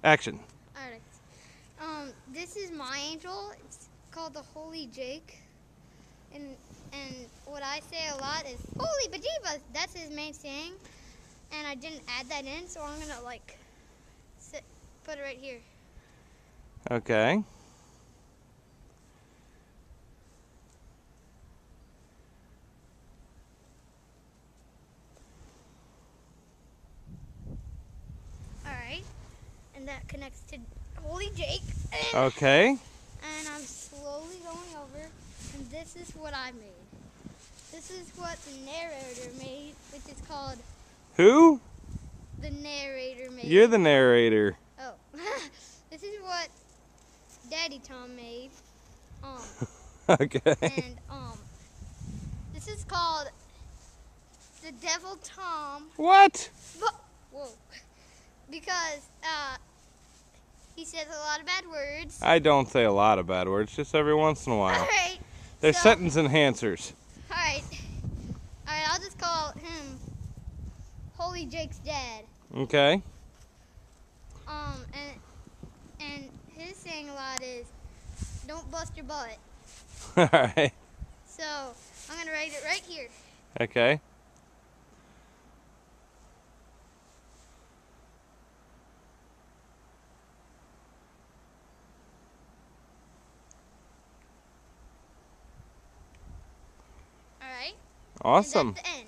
Action. Alright. This is my angel. It's called the Holy Jake. And what I say a lot is Holy Bejeebas. That's his main saying. And I didn't add that in, so I'm gonna put it right here. Okay. Alright. And that connects to Holy Jake. Okay. And I'm slowly going over, and this is what I made. This is what the narrator made, which is called Who? the narrator made. You're the narrator. Oh. This is what Daddy Tom made. Okay. And this is called the Devil Tom. What? Whoa. Because he says a lot of bad words. I don't say a lot of bad words, just every once in a while. Alright. They're sentence enhancers. Alright, I'll just call him Holy Jake's dad. Okay. And his saying a lot is, don't bust your butt. Alright. So, I'm going to write it right here. Okay. Alright? Awesome. And that's the end.